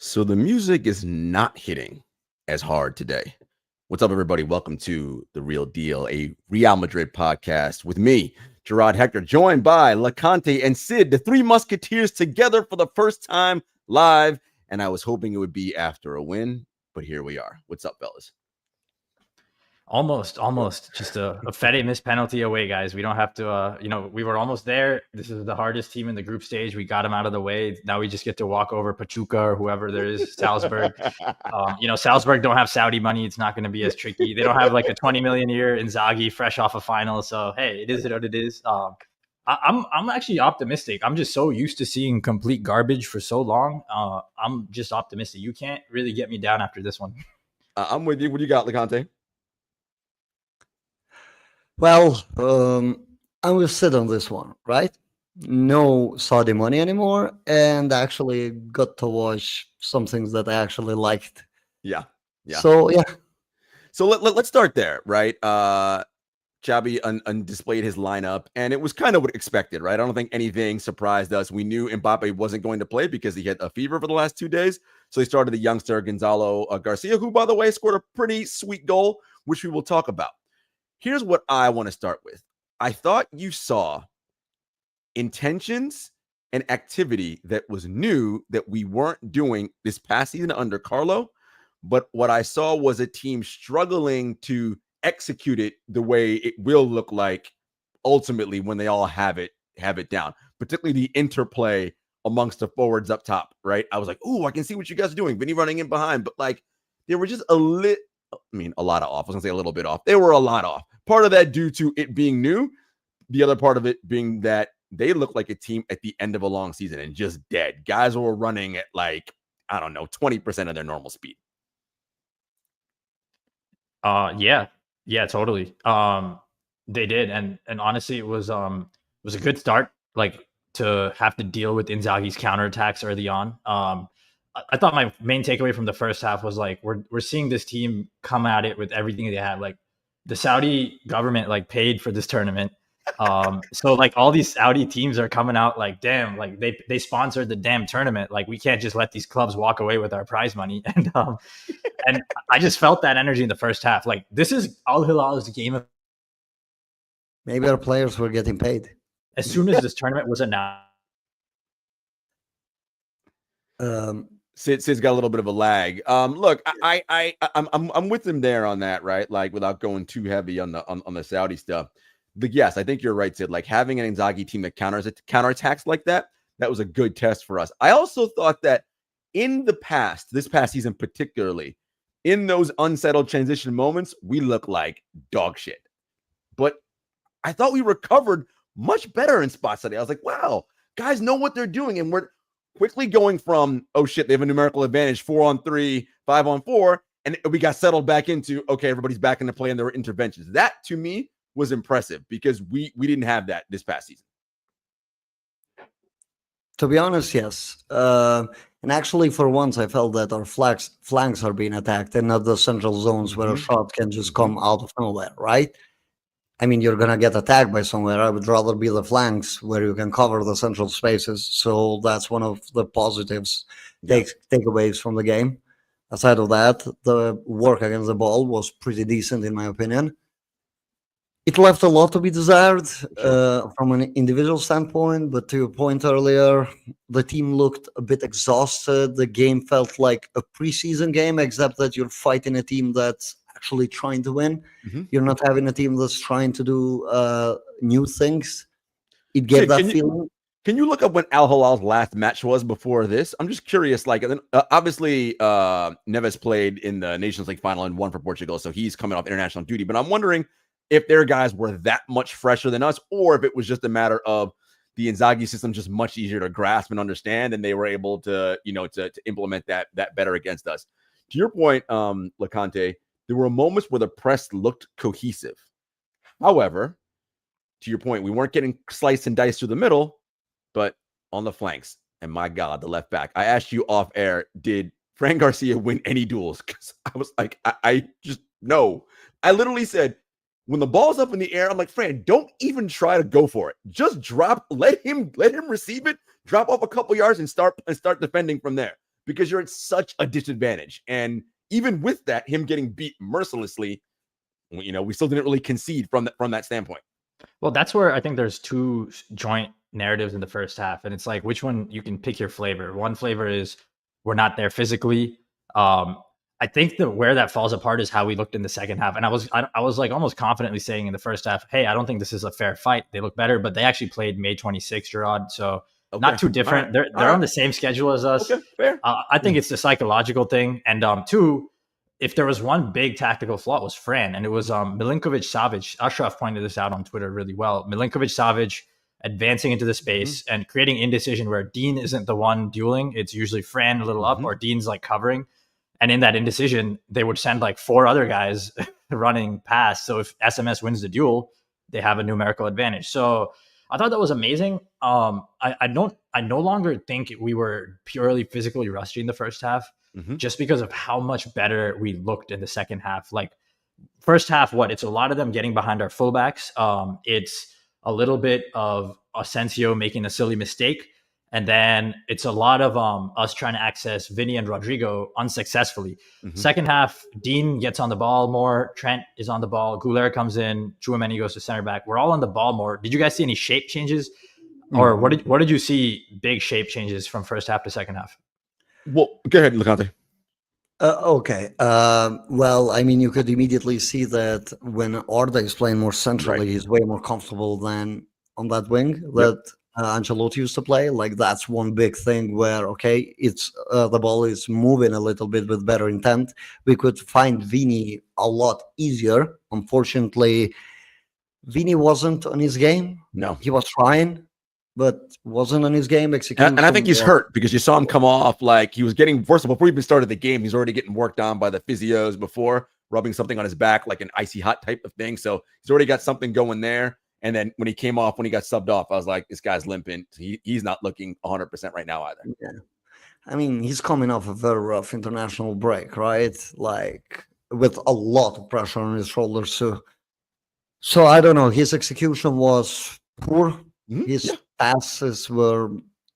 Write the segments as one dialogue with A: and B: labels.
A: So the music is not hitting as hard today. What's up, everybody? Welcome to The Real Deal, a Real Madrid podcast with me, Jarod Hector, joined by Loconte and Sid, the three musketeers together for the first time live. And I was hoping it would be after a win, but here we are. What's up, fellas?
B: Almost. Just a Fede missed penalty away, guys. We don't have to, we were almost there. This is the hardest team in the group stage. We got them out of the way. Now we just get to walk over Pachuca or whoever there is, Salzburg. Salzburg don't have Saudi money. It's not going to be as tricky. They don't have like a 20 million a year Inzaghi fresh off a final. So, hey, it is what it is. I'm actually optimistic. I'm just so used to seeing complete garbage for so long. I'm just optimistic. You can't really get me down after this one.
A: I'm with you. What do you got, Loconte?
C: Well, I will sit on this one, right? No Saudi money anymore, and actually got to watch some things that I actually liked.
A: Yeah.
C: So, yeah.
A: So let's start there, right? Xabi displayed his lineup, and it was kind of what expected, right? I don't think anything surprised us. We knew Mbappe wasn't going to play because he had a fever for the last 2 days. So he started the youngster Gonzalo Garcia, who, by the way, scored a pretty sweet goal, which we will talk about. Here's what I want to start with. I thought you saw intentions and activity that was new that we weren't doing this past season under Carlo. But what I saw was a team struggling to execute it the way it will look like ultimately when they all have it down, particularly the interplay amongst the forwards up top, right? I was like, ooh, I can see what you guys are doing. Vinny running in behind, but like they were just a lot off. I was gonna say a little bit off. They were a lot off. Part of that due to it being new. The other part of it being that they look like a team at the end of a long season and just dead. Guys were running at 20% of their normal speed.
B: Yeah, totally. They did, and honestly, it was a good start. Like to have to deal with Inzaghi's counterattacks early on. I thought my main takeaway from the first half was like we're seeing this team come at it with everything they have. Like the Saudi government paid for this tournament. So all these Saudi teams are coming out like, damn, like they sponsored the damn tournament. Like we can't just let these clubs walk away with our prize money. And I just felt that energy in the first half. Like this is Al Hilal's game of.
C: Maybe our players were getting paid.
B: As soon as this tournament was announced.
A: Sid's got a little bit of a lag. Look, I'm with him there on that, right? Like without going too heavy on the Saudi stuff. But yes, I think you're right, Sid. Like having an Inzaghi team that counterattacks like that was a good test for us. I also thought that in the past, this past season particularly, in those unsettled transition moments, we look like dog shit. But I thought we recovered much better in spots today. I was like, wow, guys know what they're doing, and we're quickly going from, oh shit, they have a numerical advantage, 4-on-3, 5-on-4, and we got settled back into, okay, everybody's back into play and there were interventions. That to me was impressive because we didn't have that this past season.
C: To be honest, yes. And actually, for once, I felt that our flanks are being attacked and not the central zones where a shot can just come out of nowhere, right? I mean, you're going to get attacked by somewhere. I would rather be the flanks where you can cover the central spaces. So that's one of the positives, takeaways from the game. Aside of that, the work against the ball was pretty decent, in my opinion. It left a lot to be desired from an individual standpoint. But to your point earlier, the team looked a bit exhausted. The game felt like a preseason game, except that you're fighting a team that's actually trying to win. You're not having a team that's trying to do new things. It gave that feeling.
A: Can you look up when Al Hilal's last match was before this? I'm just curious. Obviously, Neves played in the Nations League final and won for Portugal, so he's coming off international duty. But I'm wondering if their guys were that much fresher than us, or if it was just a matter of the Inzaghi system just much easier to grasp and understand, and they were able to, to implement that better against us. To your point, Loconte, there were moments where the press looked cohesive. However, to your point, we weren't getting sliced and diced through the middle, but on the flanks. And my God, the left back. I asked you off air, did Fran Garcia win any duels? Because I was like, I just, no. I literally said, when the ball's up in the air, I'm like, Fran, don't even try to go for it. Just drop, let him receive it, drop off a couple yards and start defending from there. because you're at such a disadvantage. And even with that, him getting beat mercilessly, we still didn't really concede from that standpoint.
B: Well, that's where I think there's two joint narratives in the first half, and it's like which one you can pick your flavor. One flavor is we're not there physically. I think where that falls apart is how we looked in the second half. And I was like almost confidently saying in the first half, hey, I don't think this is a fair fight. They look better, but they actually played May 26th, Jarod. So not too different. Right. They're on the same schedule as us.
A: Okay, fair.
B: I think it's the psychological thing. And two, if there was one big tactical flaw, it was Fran, and it was Milinkovic-Savic. Ashraf pointed this out on Twitter really well. Milinkovic-Savic advancing into the space and creating indecision where Dean isn't the one dueling. It's usually Fran a little up or Dean's like covering. And in that indecision, they would send like 4 other guys running past. So if SMS wins the duel, they have a numerical advantage. So I thought that was amazing. I no longer think we were purely physically rusty in the first half, just because of how much better we looked in the second half. Like first half, it's a lot of them getting behind our fullbacks. It's a little bit of Asencio making a silly mistake. And then it's a lot of us trying to access Vinny and Rodrigo unsuccessfully. Second half, Dean gets on the ball more. Trent is on the ball. Goulet comes in. Chouameni goes to center back. We're all on the ball more. Did you guys see any shape changes? Or what did you see big shape changes from first half to second half?
A: Well, go ahead, Loconte.
C: Okay. Well, I mean, you could immediately see that when Arda is playing more centrally, he's way more comfortable than on that wing that Ancelotti used to play. Like that's one big thing where, okay, it's the ball is moving a little bit with better intent. We could find Vini a lot easier. Unfortunately, Vini wasn't on his game.
A: No.
C: He was trying, but wasn't on his game. Execution.
A: And I think he's hurt because you saw him come off like he was getting, first of all, before he even started the game, he's already getting worked on by the physios before, rubbing something on his back, like an icy hot type of thing. So he's already got something going there. And then when he came off, when he got subbed off, I was like, this guy's limping. He's not looking 100% right now either.
C: Yeah. I mean, he's coming off a very rough international break, right? Like with a lot of pressure on his shoulders. So I don't know. His execution was poor. His passes were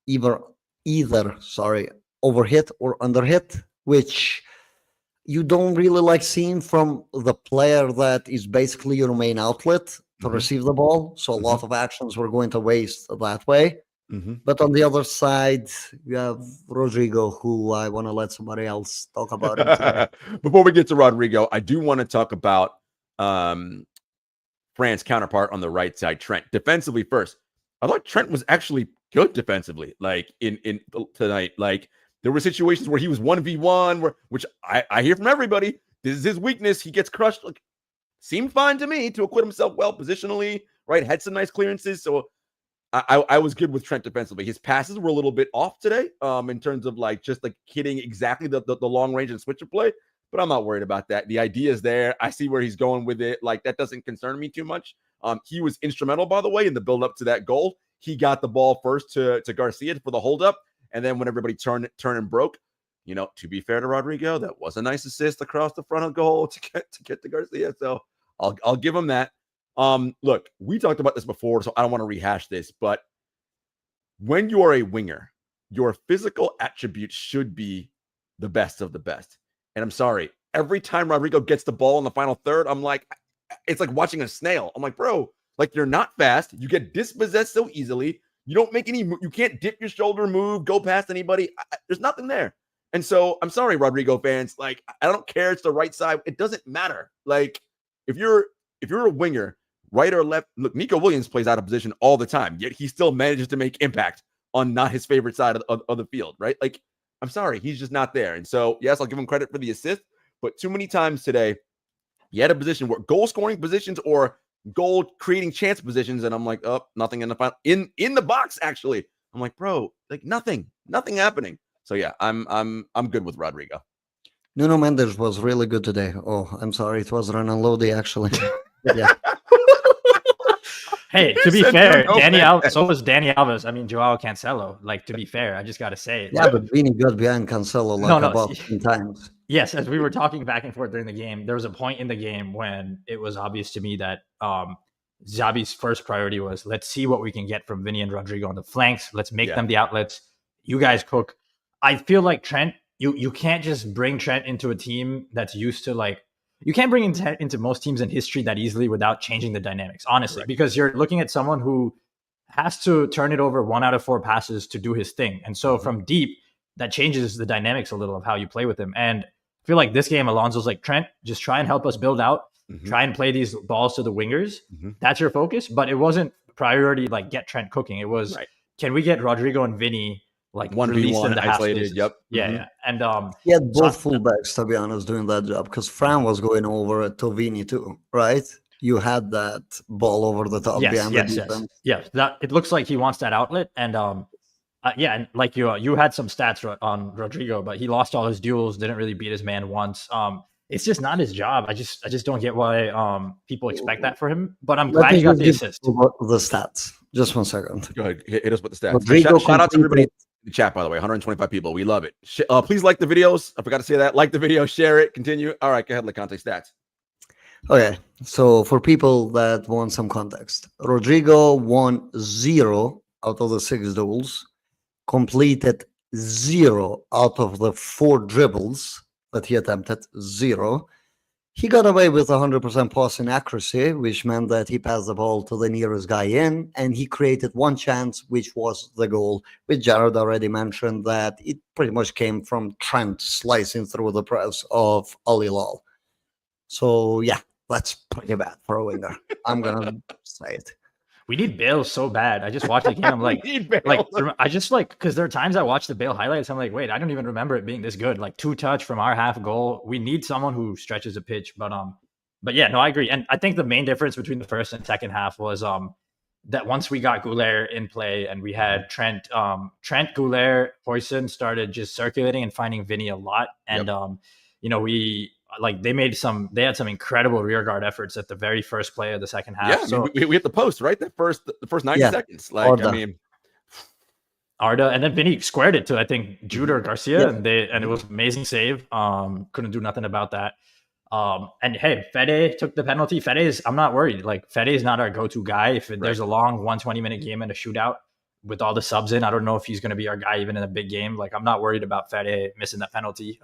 C: either overhit or underhit, which you don't really like seeing from the player that is basically your main outlet to receive the ball. So a lot of actions were going to waste that way. But on the other side, you have Rodrigo, who I want to let somebody else talk about him today.
A: Before we get to Rodrigo, I do want to talk about Fran's counterpart on the right side, Trent. Defensively first, I thought Trent was actually good defensively, like in tonight. Like there were situations where he was 1v1, which I hear from everybody. This is his weakness. He gets crushed. Like, seemed fine to me to acquit himself well positionally, right? Had some nice clearances. So I was good with Trent defensively. His passes were a little bit off today in terms of like just like hitting exactly the long range and switcher play, but I'm not worried about that. The idea is there. I see where he's going with it. Like that doesn't concern me too much. He was instrumental, by the way, in the build up to that goal. He got the ball first to Garcia for the hold up. And then when everybody turned and broke, to be fair to Rodrigo, that was a nice assist across the front of goal to get to Garcia. So I'll give him that. Look, we talked about this before, so I don't want to rehash this, but when you are a winger, your physical attributes should be the best of the best. And I'm sorry, every time Rodrigo gets the ball in the final third, I'm like, it's like watching a snail. I'm like, bro, like you're not fast. You get dispossessed so easily. You don't make any, you can't dip your shoulder, move, go past anybody. There's nothing there. And so I'm sorry, Rodrigo fans. Like, I don't care. It's the right side. It doesn't matter. Like, if you're a winger, right or left, look, Nico Williams plays out of position all the time, yet he still manages to make impact on not his favorite side of the field, right? Like, I'm sorry, he's just not there. And so, yes, I'll give him credit for the assist, but too many times today, he had a position where goal scoring positions or goal creating chance positions, and I'm like, oh, nothing in the final, in the box, actually. I'm like, bro, like nothing happening. So yeah, I'm good with Rodrigo.
C: Nuno Mendes was really good today. Oh, I'm sorry, it was Renan Lodi actually. Yeah.
B: Hey, to be fair, so was Danny Alves. I mean, Joao Cancelo. Like, to be fair, I just got to say it.
C: Yeah, but Vini got behind Cancelo about 10 times.
B: Yes, as we were talking back and forth during the game, there was a point in the game when it was obvious to me that Xabi's first priority was, let's see what we can get from Vinny and Rodrigo on the flanks. Let's make them the outlets. You guys cook. I feel like Trent, you can't just bring Trent into a team that's used to like, you can't bring into most teams in history that easily without changing the dynamics, honestly,
A: Correct.
B: because you're looking at someone who has to turn it over 1 out of 4 passes to do his thing. And so from deep, that changes the dynamics a little of how you play with him. And I feel like this game, Alonso's like, Trent, just try and help us build out, try and play these balls to the wingers. That's your focus. But it wasn't priority like get Trent cooking. It was, can we get Rodrigo and Vinny like
A: 1v1
B: in the half
A: isolated?
B: spaces?
A: Yep.
B: Yeah. And
C: he had both fullbacks, to be honest, doing that job, because Fran was going over to Vini too, right? You had that ball over the top behind the defense.
B: Yes. That it looks like he wants that outlet, and and like you had some stats on Rodrigo, but he lost all his duels, didn't really beat his man once. It's just not his job. I just don't get why people expect that for him. But I'm glad he got the assist.
C: The stats. Just 1 second.
A: Go ahead, hit us with the stats.
C: Rodrigo
A: Shout out to everybody in the chat, by the way. 125 people. We love it. Please like the videos. I forgot to say that. Like the video, share it, continue. All right, go ahead, Loconte, stats.
C: Okay, so for people that want some context, Rodrigo won 0 out of the 6 duels, completed 0 out of the 4 dribbles that he attempted, 0. He got away with 100% passing accuracy, which meant that he passed the ball to the nearest guy in, and he created 1 chance, which was the goal, which Jarod already mentioned, that it pretty much came from Trent slicing through the press of Hilal. So, yeah, that's pretty bad for a winger. I'm going to say it.
B: We need Bale so bad. I just watched the game. I'm like, I just like, because there are times I watch the Bale highlights. I'm like, wait, I don't even remember it being this good. Like 2 touch from our half goal. We need someone who stretches a pitch. But yeah, no, I agree. And I think the main difference between the first and second half was that once we got Goulet in play and we had Trent, Goulet, Huijsen started just circulating and finding Vinny a lot. And they had some incredible rear guard efforts at the very first play of the second half.
A: Yeah, so we hit the post, right? The first 90 seconds. Like, Arda. I mean,
B: Arda, and then Vinny squared it to, I think, Jude or Garcia, and it was an amazing save. Couldn't do nothing about that. And hey, Fede took the penalty. I'm not worried. Like, Fede is not our go-to guy. If there's a long 120-minute game and a shootout with all the subs in, I don't know if he's going to be our guy even in a big game. Like, I'm not worried about Fede missing that penalty.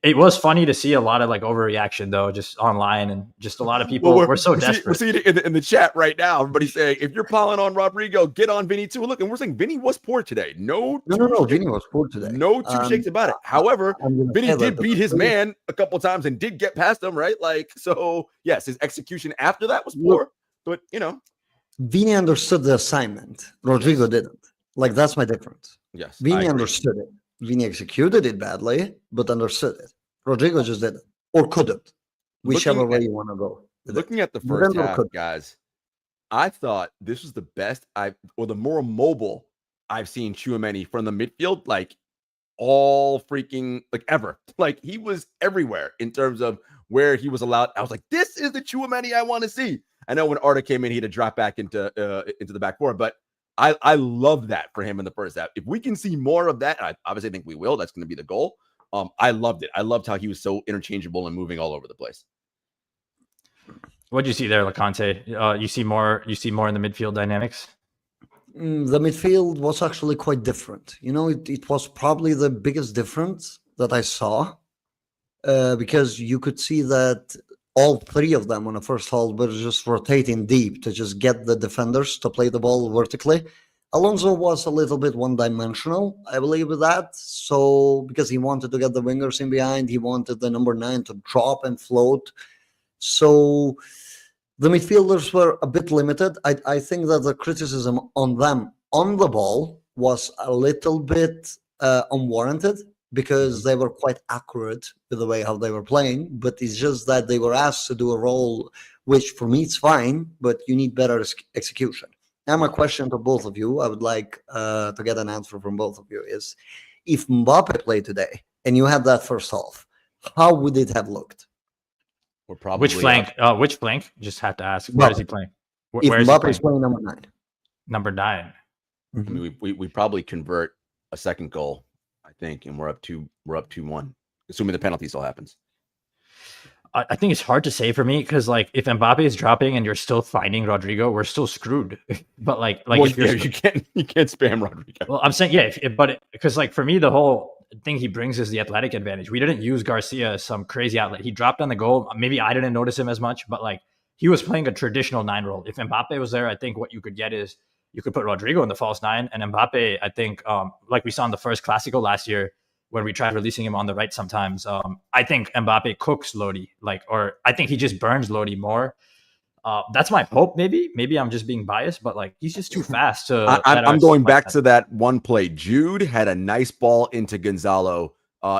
B: It was funny to see a lot of like overreaction though, just online, and just a lot of people were so desperate.
A: We're seeing it in the chat right now. Everybody's saying, if you're piling on Rodrigo, get on Vinny too. Look, and we're saying Vinny was poor today. No,
C: Vinny was poor today.
A: No two shakes about it. However, Vinny did beat his man a couple times and did get past him, right? Like, so yes, his execution after that was poor, but
C: Vinny understood the assignment. Rodrigo didn't. Like, that's my difference.
A: Yes,
C: Vinny understood it. Vinny executed it badly, but understood it. Rodrigo just didn't, or couldn't, whichever way you want to go.
A: Looking at the first half, guys, I thought this was the best or the more mobile I've seen Tchouaméni from the midfield, like all freaking like ever. Like, he was everywhere in terms of where he was allowed. I was like, this is the Tchouaméni I want to see. I know when Arda came in, he had to drop back into the back four, but I love that for him in the first half. If we can see more of that, I obviously think we will. That's going to be the goal. I loved it. I loved how he was so interchangeable and moving all over the place.
B: What did you see there, Loconte? You see more in the midfield dynamics?
C: The midfield was actually quite different. It was probably the biggest difference that I saw, because you could see that all 3 of them on the first half were just rotating deep to just get the defenders to play the ball vertically. Alonso was a little bit one-dimensional, I believe, with that. So, because he wanted to get the wingers in behind, he wanted the number 9 to drop and float. So, the midfielders were a bit limited. I think that the criticism on them on the ball was a little bit unwarranted, because they were quite accurate with the way how they were playing, but it's just that they were asked to do a role, which for me it's fine, but you need better execution. Now, my question to both of you, I would like to get an answer from both of you, is if Mbappe played today and you had that first half, how would it have looked?
B: Or probably which flank? Which flank? Just have to ask. Where is he playing?
C: If Mbappe is playing number 9.
B: Number 9.
A: Mm-hmm. I mean, we probably convert a second goal, I think, and we're up 2-1, assuming the penalty still happens.
B: I think it's hard to say for me because like if Mbappe is dropping and you're still finding Rodrigo, we're still screwed. But like
A: well,
B: if you're
A: you can't spam Rodrigo.
B: well, I'm saying because like for me the whole thing he brings is the athletic advantage. We didn't use Garcia as some crazy outlet. He dropped on the goal. Maybe I didn't notice him as much, but like he was playing a traditional 9 role. If Mbappe was there, I think what you could get is you could put Rodrigo in the false 9 and Mbappe. I think like we saw in the first Clásico last year, when we tried releasing him on the right sometimes. I think Mbappe cooks Lodi, or I think he just burns Lodi more. That's my hope. Maybe I'm just being biased, but like he's just too fast to.
A: I'm going back to that one play. Jude had a nice ball into Gonzalo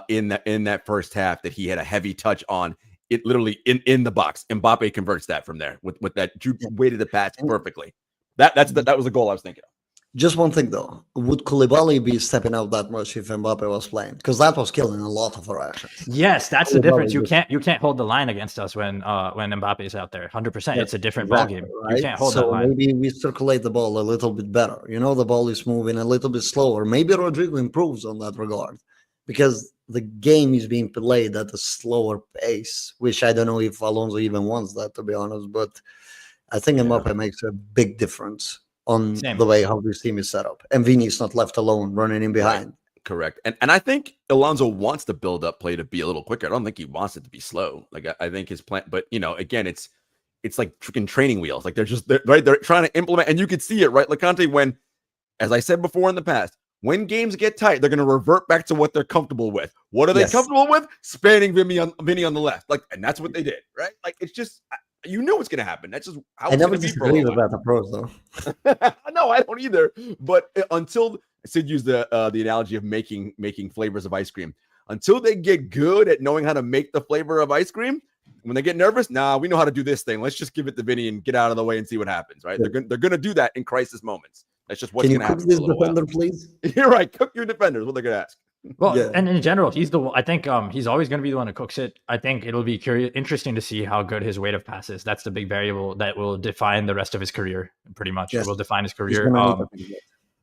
A: in that first half that he had a heavy touch on. It literally in the box. Mbappe converts that from there with that. Jude weighted the pass perfectly. That was the goal I was thinking of.
C: Just one thing though, would Koulibaly be stepping out that much if Mbappe was playing? Because that was killing a lot of our actions.
B: Yes, that's the difference. You can't hold the line against us when Mbappe is out there. 100%, it's a different ball game. Right? You can't hold that line.
C: Maybe we circulate the ball a little bit better. The ball is moving a little bit slower. Maybe Rodrigo improves on that regard because the game is being played at a slower pace, which I don't know if Alonso even wants that, to be honest. But I think Mbappe makes a big difference on the way how this team is set up. And Vini is not left alone running in behind.
A: Right. Correct. And I think Alonso wants the build-up play to be a little quicker. I don't think he wants it to be slow. Like I think his plan, but again, it's like freaking training wheels. Like they're trying to implement, and you could see it, right? Loconte, when, as I said before in the past, when games get tight, they're going to revert back to what they're comfortable with. What are they comfortable with? Spanning Vini on the left. Like, and that's what they did, right? Like it's just you know what's going to happen. That's just how it's going to be. I never
C: disagree with that approach, though.
A: No, I don't either. But until Sid used the analogy of making flavors of ice cream, until they get good at knowing how to make the flavor of ice cream, when they get nervous, we know how to do this thing. Let's just give it to Vinny and get out of the way and see what happens. Right? Yeah. They're going to do that in crisis moments. That's just what's going to happen.
C: Can you cook this defender, please?
A: You're right. Cook your defenders. What they're going to ask.
B: Well, and in general, I think he's always going to be the one who cooks it. I think it'll be interesting to see how good his weight of pass is. That's the big variable that will define the rest of his career, pretty much. Yes. It will define his career.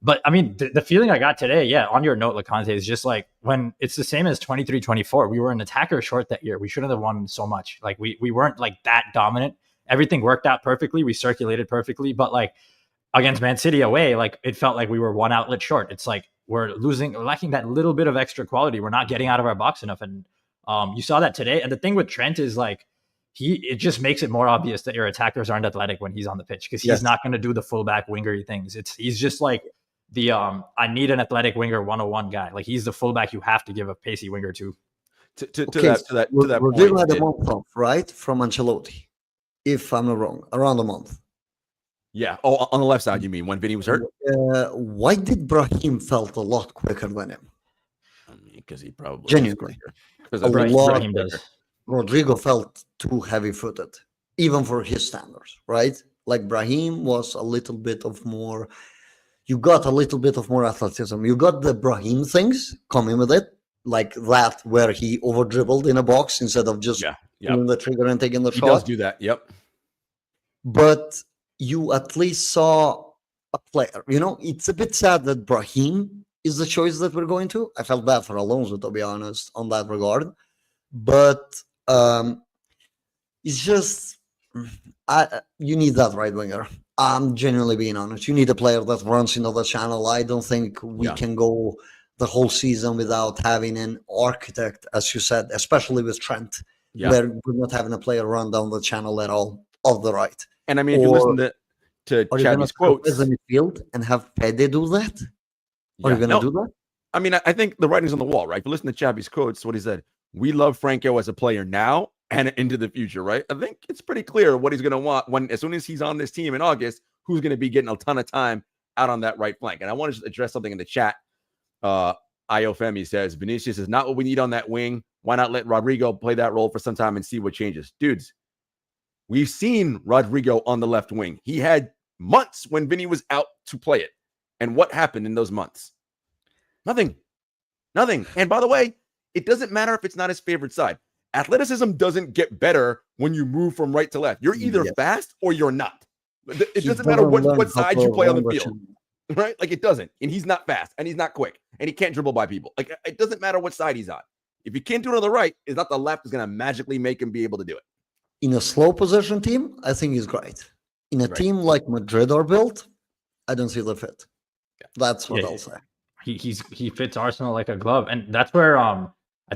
B: But I mean, the feeling I got today, on your note, Loconte, is just like when it's the same as 23-24. We were an attacker short that year. We shouldn't have won so much. Like we weren't like that dominant. Everything worked out perfectly. We circulated perfectly. But like against Man City away, like it felt like we were one outlet short. It's like we're lacking that little bit of extra quality. We're not getting out of our box enough. And you saw that today. And the thing with Trent is like, it just makes it more obvious that your attackers aren't athletic when he's on the pitch because he's not going to do the fullback wingery things. He's just like the I need an athletic winger 101 guy. Like he's the fullback you have to give a pacey winger to.
A: To that
C: we're dealing at a month off, right? From Ancelotti, if I'm not wrong, around a month.
A: Yeah. Oh, on the left side, you mean when Vinny was hurt?
C: Why did Brahim felt a lot quicker than him?
A: I mean, because he probably
C: genuinely.
B: Brahim does.
C: Rodrigo felt too heavy-footed, even for his standards, right? Like Brahim was a little bit of more. You got a little bit of more athleticism. You got the Brahim things coming with it, like that where he over dribbled in a box instead of just pulling the trigger and taking the shot.
A: He does do that. Yep.
C: But you at least saw a player. It's a bit sad that Brahim is the choice that we're going to. I felt bad for Alonso, to be honest, on that regard. But it's just you need that right winger. I'm genuinely being honest. You need a player that runs into the channel. I don't think we can go the whole season without having an architect, as you said, especially with Trent, where we're not having a player run down the channel at all of the right.
A: And I mean, if you listen to Xabi's quotes,
C: as a midfield and have Pede do that, are you going to do that?
A: I mean, I think the writing's on the wall, right? If you listen to Xabi's quotes, what he said, we love Franco as a player now and into the future, right? I think it's pretty clear what he's going to want as soon as he's on this team in August, who's going to be getting a ton of time out on that right flank. And I want to just address something in the chat. Iofemi says, Vinicius is not what we need on that wing. Why not let Rodrigo play that role for some time and see what changes? Dudes, we've seen Rodrigo on the left wing. He had months when Vinny was out to play it. And what happened in those months? Nothing. And by the way, it doesn't matter if it's not his favorite side. Athleticism doesn't get better when you move from right to left. You're either fast or you're not. It doesn't matter what side you play on the field, right? Like it doesn't. And he's not fast and he's not quick and he can't dribble by people. Like it doesn't matter what side he's on. If you can't do it on the right, it's not the left is going to magically make him be able to do it.
C: In a slow possession team, I think he's great. In a team like Madrid are built, I don't see the fit. That's what I'll say.
B: He fits Arsenal like a glove, and that's where I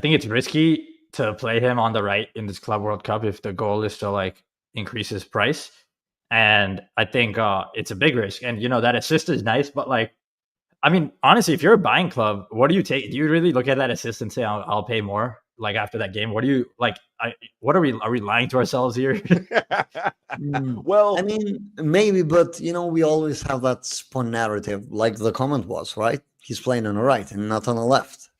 B: think it's risky to play him on the right in this Club World Cup if the goal is to like increase his price. And I think it's a big risk. And that assist is nice, but like, I mean, honestly, if you're a buying club, what do you take? Do you really look at that assist and say, I'll pay more? Like after that game, what do you like? What are we lying to ourselves here?
A: Well,
C: I mean, maybe, but we always have that spawn narrative, like the comment was, right? He's playing on the right and not on the left,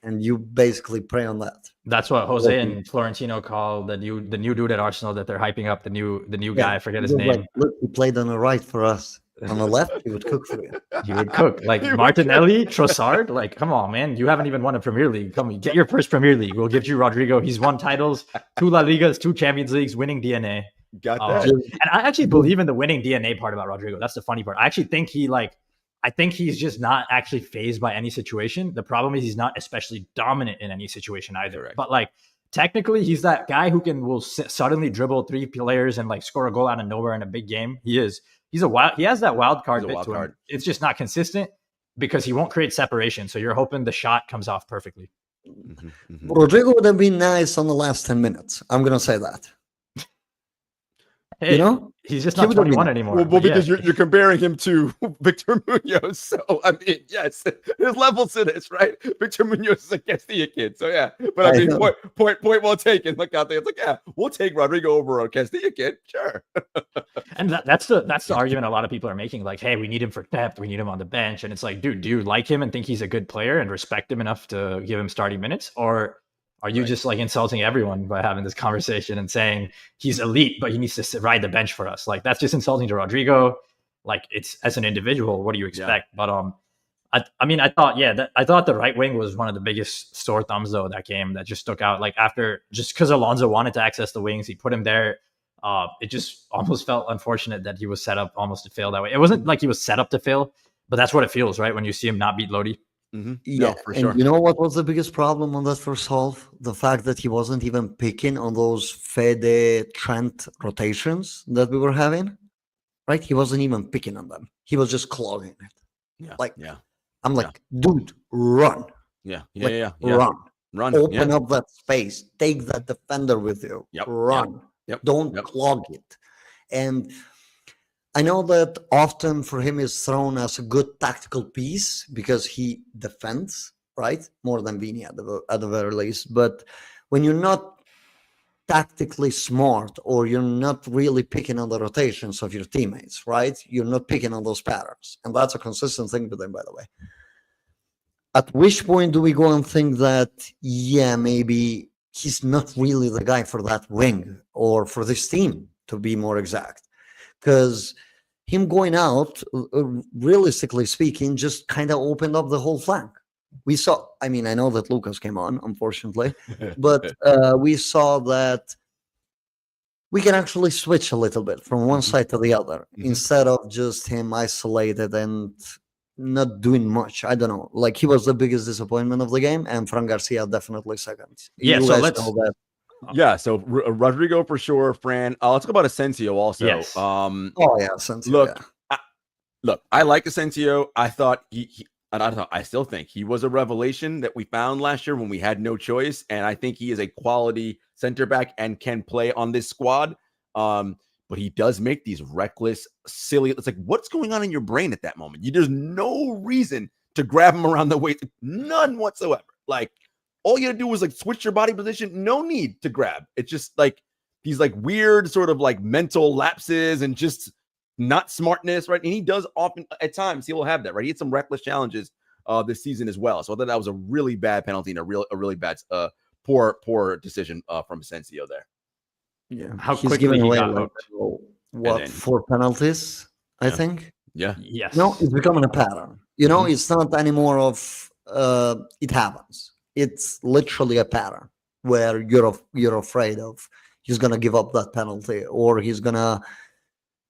C: and you basically prey on that.
B: That's what Jose and Florentino call the new dude at Arsenal that they're hyping up, the new guy. I forget his name.
C: Like, look, he played on the right for us. On the left, he would cook for you.
B: He would cook. Like Martinelli, Trossard. Like, come on, man. You haven't even won a Premier League. Come on, get your first Premier League. We'll give you Rodrigo. He's won titles, 2 La Ligas, 2 Champions Leagues, winning DNA.
A: Got that.
B: And I actually believe in the winning DNA part about Rodrigo. That's the funny part. I actually think I think he's just not actually fazed by any situation. The problem is he's not especially dominant in any situation either. Right. But like, technically, he's that guy who will suddenly dribble 3 players and like score a goal out of nowhere in a big game. He is. He has that wild card bit to him. It's just not consistent because he won't create separation. So you're hoping the shot comes off perfectly.
C: Rodrigo would have been nice on the last 10 minutes. I'm going to say that.
B: Hey, he's just not 21 anymore.
A: Well, because you're comparing him to Victor Munoz. So, I mean, yes, there's levels to this, right? Victor Munoz is a Castilla kid. So, yeah. But I mean, point well taken. Look out there. It's like, yeah, we'll take Rodrigo over a Castilla kid. Sure.
B: And that's the argument a lot of people are making. Like, hey, we need him for depth. We need him on the bench. And it's like, dude, do you like him and think he's a good player and respect him enough to give him starting minutes? Or are you just like insulting everyone by having this conversation and saying he's elite, but he needs to ride the bench for us? Like, that's just insulting to Rodrigo. Like, it's as an individual, what do you expect? Yeah. But I mean, I thought the right wing was one of the biggest sore thumbs though that game that just stuck out. Like after just because Alonso wanted to access the wings, he put him there. It just almost felt unfortunate that he was set up almost to fail that way. It wasn't like he was set up to fail, but that's what it feels, right? When you see him not beat Lodi.
C: Mm-hmm. Yeah, no, for sure. You know what was the biggest problem on that first half? The fact that he wasn't even picking on those Fede Trent rotations that we were having, right? He wasn't even picking on them. He was just clogging it. Yeah. I'm like, dude, run. Run. Open up that space. Take that defender with you. Run. Don't clog it. And I know that often for him is thrown as a good tactical piece because he defends, right? More than Vini at the very least. But when you're not tactically smart or you're not really picking on the rotations of your teammates, right? You're not picking on those patterns. And that's a consistent thing with him, by the way. At which point do we go and think that, maybe he's not really the guy for that wing or for this team, to be more exact? Because him going out, realistically speaking, just kind of opened up the whole flank. We saw, I mean, I know that Lucas came on, unfortunately, but we saw that we can actually switch a little bit from one side to the other instead of just him isolated and not doing much. I don't know. Like, he was the biggest disappointment of the game, and Fran Garcia definitely second.
A: So Rodrigo for sure, Fran. Let's talk about Asencio also.
B: Yes.
C: Asencio.
A: Look, I like Asencio. I thought I still think he was a revelation that we found last year when we had no choice. And I think he is a quality center back and can play on this squad. But he does make these reckless, silly. It's like, what's going on in your brain at that moment? There's no reason to grab him around the waist. None whatsoever. Like, all you gotta do is like switch your body position. No need to grab. It's just like these like weird sort of like mental lapses and just not smartness, right? And he does often at times he will have that, right? He had some reckless challenges this season as well. So I thought that was a really bad penalty and a really bad poor decision from Asencio there.
C: Yeah,
B: how quickly he got hooked.
C: 4 penalties? I think.
A: Yeah.
B: Yes.
C: No, it's becoming a pattern. It's not anymore of it happens. It's literally a pattern where you're afraid of he's gonna give up that penalty or he's gonna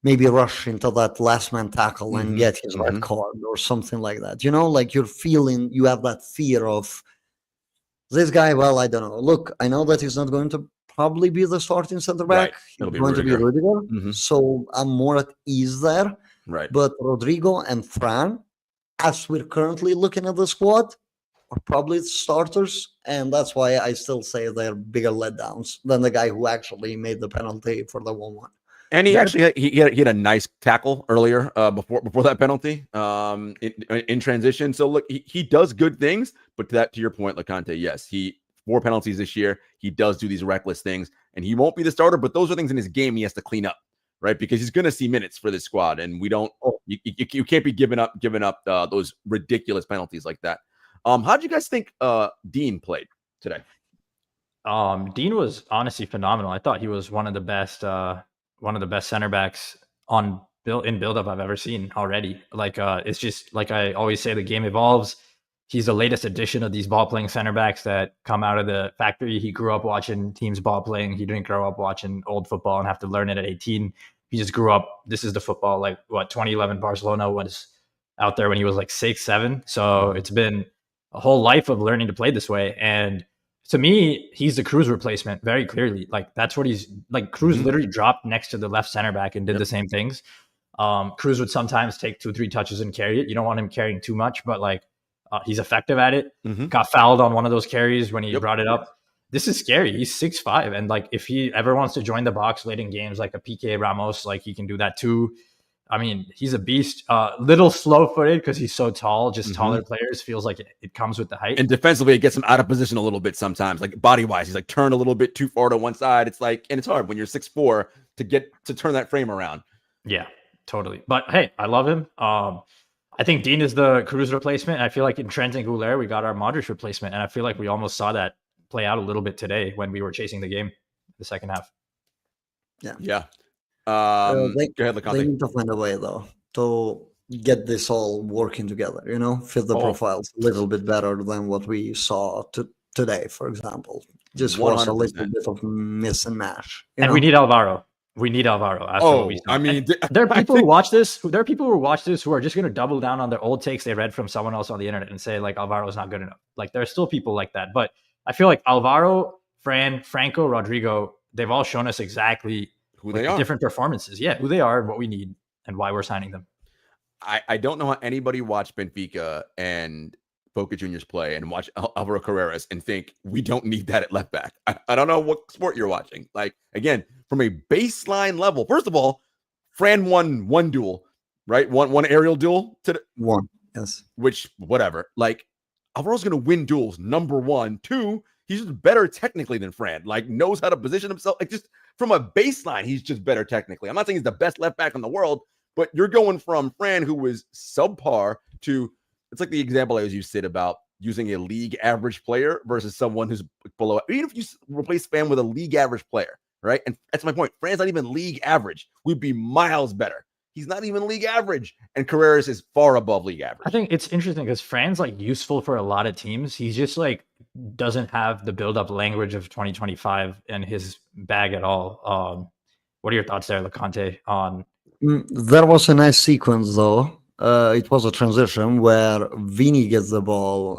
C: maybe rush into that last man tackle and get his red card or something like that. Like you're feeling, you have that fear of This guy, well, I don't know. Look, I know that he's not going to probably be the starting center back.
A: Right. It'll
C: He's
A: be
C: going to be
A: Rudiger.
C: Rudiger. So I'm more at ease there.
A: Right.
C: But Rodrigo and Fran, as we're currently looking at the squad, are probably starters. And that's why I still say they're bigger letdowns than the guy who actually made the penalty for the 1-1.
A: And he actually had a nice tackle earlier before that penalty in transition. So look, he does good things, but to your point, Loconte, yes, he 4 penalties this year. He does do these reckless things, and he won't be the starter. But those are things in his game he has to clean up, right? Because he's going to see minutes for this squad, and we don't. You can't be giving up those ridiculous penalties like that. How do you guys think Dean played today?
B: Dean was honestly phenomenal. I thought he was one of the best center backs in build-up I've ever seen already. Like it's just like I always say, the game evolves. He's the latest addition of these ball-playing center backs that come out of the factory. He grew up watching teams ball playing. He didn't grow up watching old football and have to learn it at 18. He just grew up. This is the football, like 2011 Barcelona was out there when he was like 6, 7. So it's been a whole life of learning to play this way. And to me, he's the Cruz replacement very clearly. Like that's what he's like. Cruz literally dropped next to the left center back and did the same things. Cruz would sometimes take 2-3 touches and carry it. You don't want him carrying too much, but like he's effective at it. Got fouled on one of those carries when he brought it up. This is scary. He's 6'5", and like if he ever wants to join the box late in games, like a PK Ramos, like he can do that too. I mean, he's a beast. Little slow-footed because he's so tall. Just taller players feels like it comes with the height.
A: And defensively, it gets him out of position a little bit sometimes. Like body-wise, he's like turned a little bit too far to one side. It's like, and it's hard when you're 6'4" to turn that frame around.
B: Yeah, totally. But hey, I love him. I think Dean is the Cruz replacement. I feel like in Trent and Goulet, we got our Modric replacement, and I feel like we almost saw that play out a little bit today when we were chasing the game the second half.
A: Yeah.
C: Go ahead,
A: Loconte.
C: They need to find a way though to get this all working together. Fit the profiles a little bit better than what we saw today, for example. Just was a little bit of miss and mash.
B: And we need Alvaro. We need Alvaro.
A: I mean,
B: there are people who watch this. There are people who watch this who are just going to double down on their old takes they read from someone else on the internet and say like Alvaro is not good enough. Like there are still people like that, but I feel like Alvaro, Fran, Franco, Rodrigo, they've all shown us exactly
A: who they are,
B: different performances. Yeah, who they are and what we need and why we're signing them.
A: I don't know how anybody watched Benfica and Boca Juniors play and watch Alvaro Carreras and think we don't need that at left back. I don't know what sport you're watching. Like, again, from a baseline level, first of all, Fran won one duel, right? One aerial duel to
C: one. Yes.
A: Which, whatever. Like, Alvaro's going to win duels, number 1. 2, he's just better technically than Fran. Like, knows how to position himself. Like, just from a baseline, he's just better technically. I'm not saying he's the best left back in the world, but you're going from Fran, who was subpar, to it's like the example I always use, Sid, about using a league average player versus someone who's below. Even if you replace Fran with a league average player, right? And that's my point. Fran's not even league average. We'd be miles better. He's not even league average, and Carreras is far above league average.
B: I think it's interesting because Fran's like useful for a lot of teams. He's just like doesn't have the build-up language of 2025 in his bag at all. What are your thoughts there, Loconte? On
C: there was a nice sequence though. It was a transition where Vini gets the ball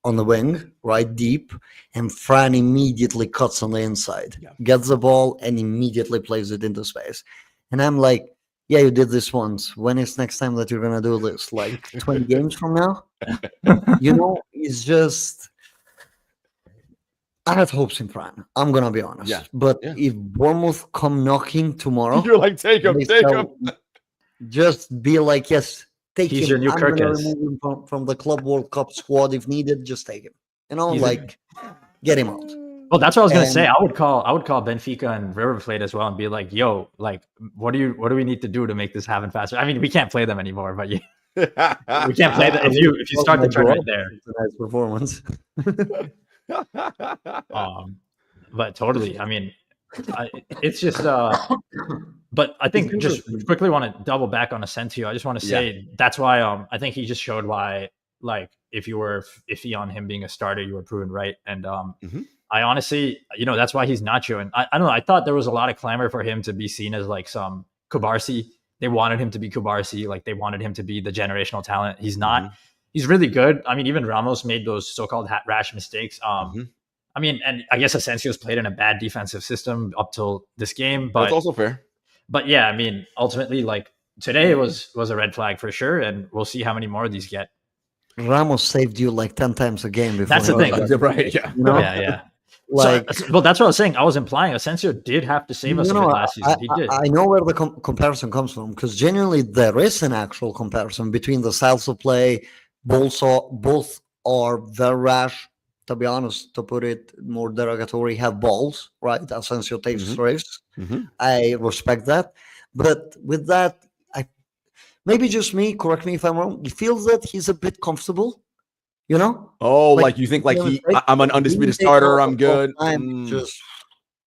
C: on the wing, right deep, and Fran immediately cuts on the inside, gets the ball, and immediately plays it into space. And I'm like, yeah, you did this once. When is next time that you're going to do this? Like 20 games from now? It's just... I had hopes in Fran. I'm going to be honest.
A: Yeah.
C: But if Bournemouth come knocking tomorrow...
A: You're like, take him.
C: Just be like, yes, take
B: He's
C: him.
B: Your new
C: I'm going to
B: Kirkes.
C: remove him from the Club World Cup squad if needed. Just take him. Get him out.
B: Well, that's what I was going to say. I would call Benfica and River Plate as well and be like, yo, like, what do we need to do to make this happen faster? I mean, we can't play them anymore, but we can't play them if you start the tournament there.
C: It's a nice performance.
B: But totally. I mean, it's just but I think just quickly want to double back on Asencio. I just want to say that's why I think he just showed why, like, if you were iffy on him being a starter, you were proven right. And I honestly, that's why he's Nacho. And I don't know. I thought there was a lot of clamor for him to be seen as like some Kubarsi. They wanted him to be Kubarsi. Like they wanted him to be the generational talent. He's not. he's really good. I mean, even Ramos made those so-called rash mistakes. I mean, and I guess Asencio's played in a bad defensive system up till this game,
A: That's
B: but
A: also fair.
B: But yeah, I mean, ultimately, like today was a red flag for sure, and we'll see how many more of these get.
C: Ramos saved you like 10 times a game before.
B: That's the thing,
A: right? Yeah,
C: you know?
B: Yeah.
C: Like,
B: well, that's what I was saying. I was implying Asencio did have to save us a bit last season. He did.
C: I know where the comparison comes from, because genuinely there is an actual comparison between the styles of play. Both are very rash. To be honest, to put it more derogatory, have balls, right? Asencio takes risks. I respect that. But with that, maybe just me, correct me if I'm wrong, it feels that he's a bit comfortable, you know?
A: Oh, like you think like I'm an undisputed starter, I'm good.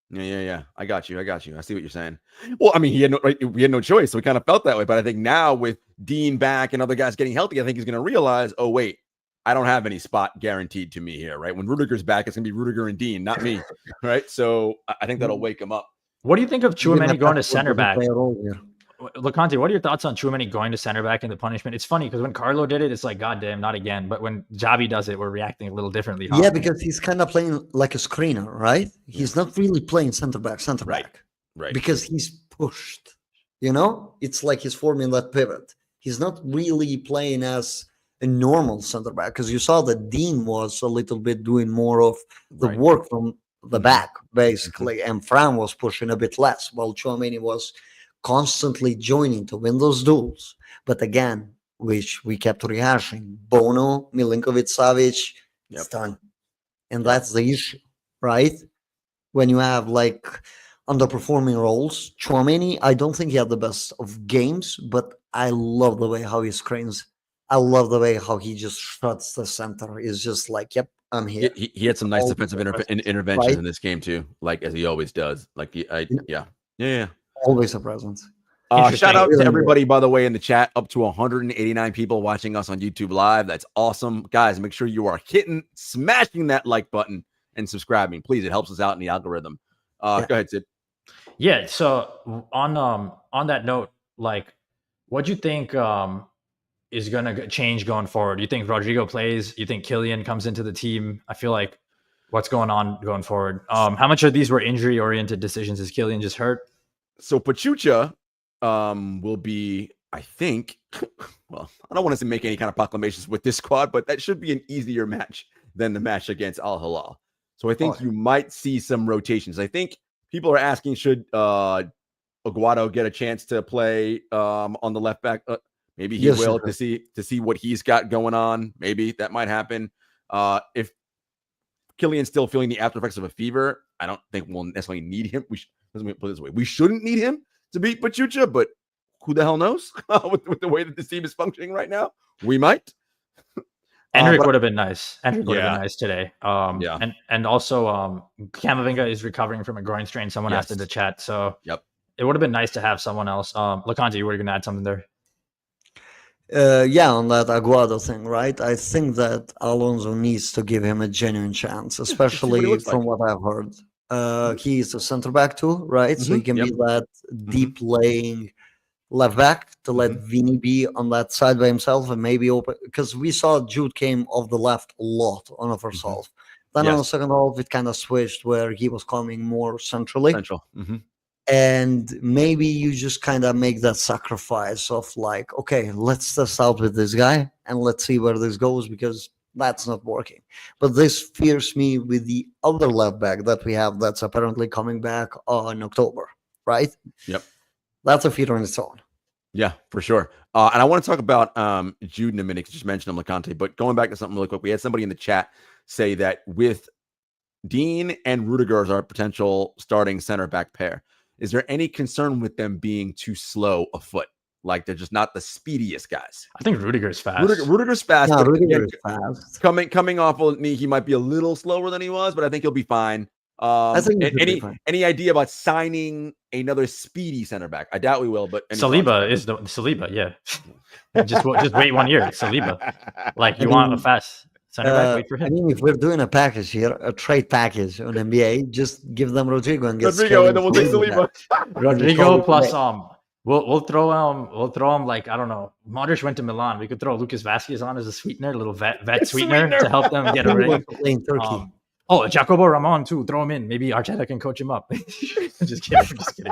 A: Yeah. I got you. I see what you're saying. Well, I mean, we had no choice, so we kind of felt that way. But I think now with Dean back and other guys getting healthy, I think he's going to realize, oh, wait, I don't have any spot guaranteed to me here, right? When Rudiger's back, it's going to be Rudiger and Dean, not me, right? So I think that'll wake him up.
B: What do you think of Tchouaméni going to center back? Loconte, what are your thoughts on Tchouaméni going to center back in the punishment? It's funny because when Carlo did it, it's like, goddamn, not again. But when Xabi does it, we're reacting a little differently.
C: Yeah, because he's kind of playing like a screener, right? He's not really playing center back.
A: Right.
C: Because he's pushed, you know? It's like he's forming that pivot. He's not really playing as a normal center back, because you saw that Dean was a little bit doing more of the work from the back, basically, and Fran was pushing a bit less, while Tchouaméni was constantly joining to win those duels. But again, which we kept rehashing, Bono, Milinkovic-Savic, it's done. And that's the issue, right? When you have like underperforming roles, Tchouaméni, I don't think he had the best of games, but I love the way how he screens. I love the way how he just shuts the center. It's just like, yep, I'm here.
A: He had some nice defensive interventions in this game too, like as he always does. Like, yeah.
C: Always a presence.
A: Shout out to everybody, by the way, in the chat. Up to 189 people watching us on YouTube Live. That's awesome. Guys, make sure you are smashing that like button and subscribing. Please, it helps us out in the algorithm. Go ahead, Sid.
B: Yeah, so on that note, like, what do you think is going to change going forward? You think Rodrigo plays? You think Kylian comes into the team? I feel like what's going on going forward? How much of these were injury-oriented decisions? Is Kylian just hurt?
A: So Pachuca will be, I think, well, I don't want to make any kind of proclamations with this squad, but that should be an easier match than the match against Al Hilal. So I think you might see some rotations. I think people are asking, should Aguado get a chance to play on the left back? Maybe he will, to see what he's got going on. Maybe that might happen. If Kylian's still feeling the after effects of a fever, I don't think we'll necessarily need him. Let me put it this way: we shouldn't need him to beat Pachuca, but who the hell knows? with the way that this team is functioning right now, we might.
B: Enric would have been nice. Enric would have been nice today. And also Camavinga is recovering from a groin strain. Someone asked in the chat, so it would have been nice to have someone else. Loconte, you were going to add something there?
C: On that Aguado thing, right? I think that Alonso needs to give him a genuine chance, especially from what I've heard. He is a center back too, right? So he can be that deep laying left back to let Vini be on that side by himself and maybe open, because we saw Jude came off the left a lot on the first half. Then on the second half, it kind of switched where he was coming more centrally. And maybe you just kind of make that sacrifice of like, okay, let's test out with this guy and let's see where this goes, because that's not working. But this fears me with the other left back that we have that's apparently coming back in October, right? That's a fear on its own.
A: Yeah, for sure. And I want to talk about Jude in a minute, because you just mentioned him, Loconte. But going back to something really quick, we had somebody in the chat say that with Dean and Rudiger as our potential starting center back pair, is there any concern with them being too slow afoot? Like they're just not the speediest guys.
B: I think Rudiger's fast.
A: Rudiger's fast.
C: Yeah, Rudiger's fast.
A: Coming off of me, he might be a little slower than he was, but I think he'll be fine.
C: I think
A: any idea about signing another speedy center back? I doubt we will, but
B: Saliba is the Saliba, yeah. just wait 1 year. Saliba, like you want a fast center back, wait for him.
C: I mean, if we're doing a package here, a trade package on NBA, just give them Rodrigo and get
A: Rodrigo, and then we'll take Saliba.
B: Rodrigo plus We'll throw him like, I don't know. Modric went to Milan. We could throw Lucas Vasquez on as a sweetener, a little vet sweetener to help them get a ring.
C: To play in Turkey.
B: Jacobo Ramon too. Throw him in. Maybe Arteta can coach him up. Just kidding.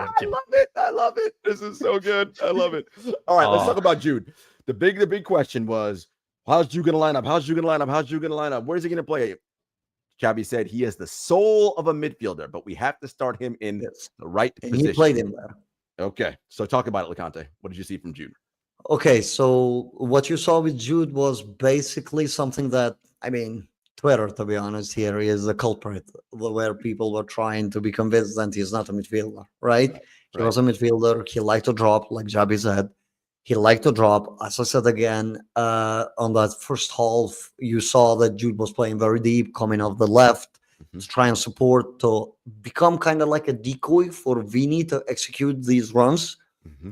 A: I love it. This is so good. I love it. All right, let's talk about Jude. The big question was, how's Jude going to line up? How's Jude going to line up? Where's he going to play? Xabi said he is the soul of a midfielder, but we have to start him in the right position.
C: He played in there.
A: Okay, so talk about it, Loconte. What did you see from Jude?
C: Okay, so what you saw with Jude was basically something that, I mean, Twitter, to be honest, here is the culprit, where people were trying to be convinced that he's not a midfielder, right? He was a midfielder. He liked to drop, like Xabi said. He liked to drop. As I said again, on that first half, you saw that Jude was playing very deep, coming off the left, to try and support, to become kind of like a decoy for Vini to execute these runs.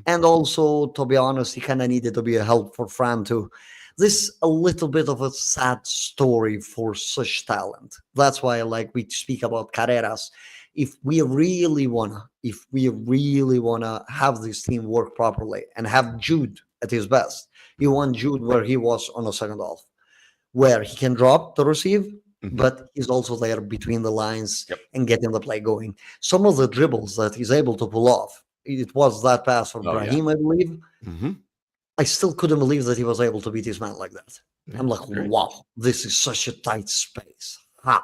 C: And also, to be honest, he kind of needed to be a help for Fran too. This a little bit of a sad story for such talent. That's why, like, we speak about Carreras. If we really wanna have this team work properly and have Jude at his best, you want Jude where he was on the second half, where he can drop to receive, but he's also there between the lines and getting the play going. Some of the dribbles that he's able to pull off, it was that pass for Brahim, I believe. I still couldn't believe that he was able to beat his man like that. I'm like, wow, this is such a tight space. How?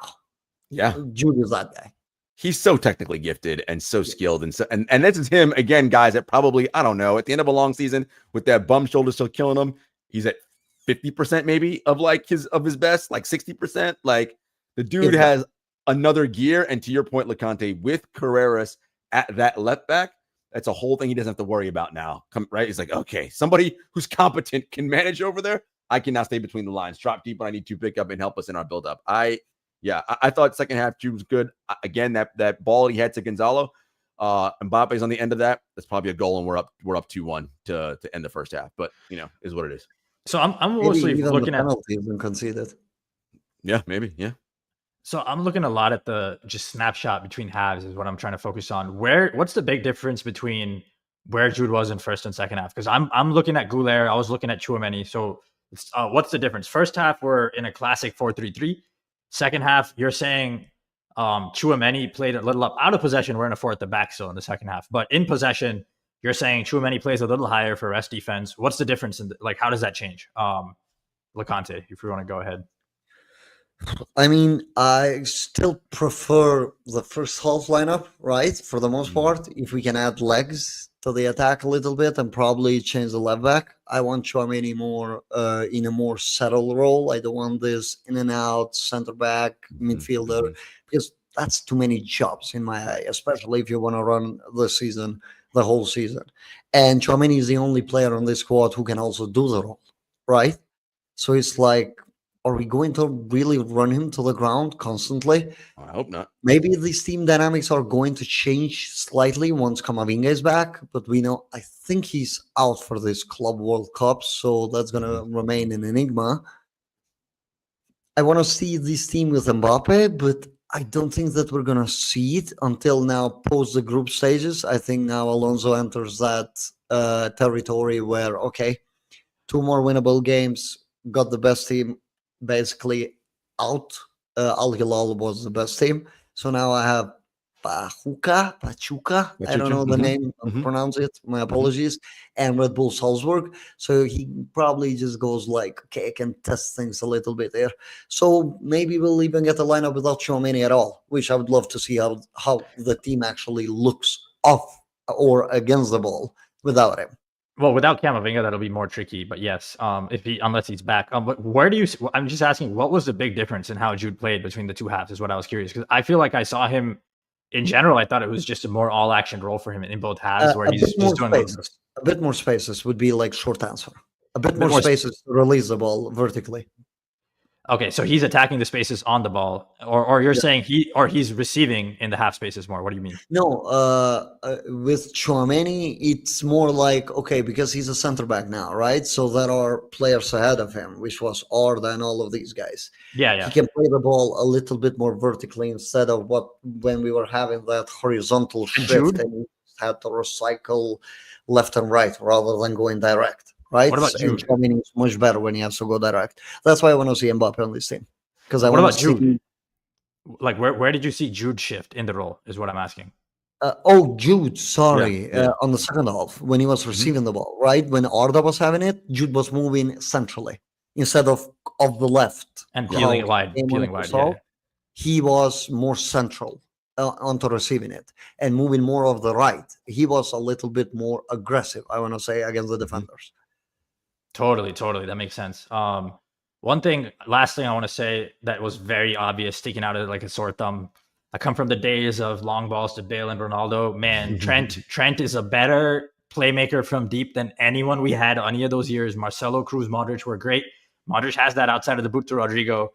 A: Yeah.
C: Jude is that guy.
A: He's so technically gifted and so skilled. And this is him, again, guys, that probably, I don't know, at the end of a long season with that bum shoulder still killing him, he's at 50% maybe of his best, like 60%. Like, the dude has another gear. And to your point, Loconte, with Carreras at that left back, that's a whole thing he doesn't have to worry about now. Right? He's like, okay, somebody who's competent can manage over there. I can now stay between the lines, drop deep when I need to, pick up and help us in our build-up. I thought second half Jude was good. Again, that ball he had to Gonzalo, Mbappe's on the end of that. That's probably a goal, and we're up 2-1 to end the first half. But is what it is.
B: So I'm mostly looking at
C: penalties and conceded.
A: Yeah, maybe. Yeah.
B: So I'm looking a lot at the just snapshot between halves is what I'm trying to focus on. What's the big difference between where Jude was in first and second half? Because I'm looking at Goulet, I was looking at Tchouaméni. So what's the difference? First half, we're in a classic 4-3-3. Second half, you're saying Tchouaméni played a little up out of possession. We're in a 4 at the back still in the second half. But in possession, you're saying Tchouaméni plays a little higher for rest defense. What's the difference? How does that change? Loconte, if you want to go ahead.
C: I mean, I still prefer the first half lineup, right? For the most part, if we can add legs to the attack a little bit and probably change the left back. I want Tchouaméni more in a more settled role. I don't want this in and out center back midfielder, because that's too many jobs in my eye, especially if you want to run the whole season. And Tchouaméni is the only player on this squad who can also do the role, right? So it's like, are we going to really run him to the ground constantly?
A: I hope not.
C: Maybe these team dynamics are going to change slightly once Camavinga is back, but I think he's out for this Club World Cup, so that's going to remain an enigma. I want to see this team with Mbappe, but I don't think that we're going to see it until now post the group stages. I think now Alonso enters that territory where, okay, 2 more winnable games, got the best team basically out. Al Hilal was the best team. So now I have Pachuca. I don't know the name, pronounce it. My apologies. And Red Bull Salzburg. So he probably just goes like, okay, I can test things a little bit there. So maybe we'll even get a lineup without Tchouaméni at all, which I would love to see how the team actually looks off or against the ball without him.
B: Well, without Camavinga, that'll be more tricky. But yes, unless he's back. But I'm just asking, what was the big difference in how Jude played between the two halves? Is what I was curious, because I feel like I saw him. In general, I thought it was just a more all-action role for him in both halves, where he's just doing
C: a bit more spaces would be like short answer. A bit more spaces to release the ball vertically.
B: Okay, so he's attacking the spaces on the ball, or you're saying he's receiving in the half spaces more. What do you mean?
C: No, with Tchouaméni, it's more like, okay, because he's a center back now, right? So there are players ahead of him, which was Arda and all of these guys.
B: Yeah.
C: He can play the ball a little bit more vertically instead of when we were having that horizontal shift. had to recycle left and right rather than going direct, right?
B: What about
C: And
B: Jude?
C: Tchouaméni is much better when he has to go direct. That's why I want to see Mbappe on this team. Because I
B: What
C: want
B: about
C: to see.
B: Jude? Like, where did you see Jude shift in the role? Is what I'm asking.
C: Jude, sorry,
A: Yeah.
C: on the second half when he was receiving the ball, right? When Arda was having it, Jude was moving centrally instead of the left.
B: And
C: how
B: peeling it wide,
C: game
B: peeling
C: wanted to
B: wide. Yeah.
C: solve. He was more central onto receiving it and moving more of the right. He was a little bit more aggressive, I want to say, against the defenders.
B: Totally. That makes sense. Last thing I want to say that was very obvious, sticking out of like a sore thumb. I come from the days of long balls to Bale and Ronaldo. Man, Trent is a better playmaker from deep than anyone we had any of those years. Marcelo, Cruz, Modric were great. Modric has that outside of the boot to Rodrigo.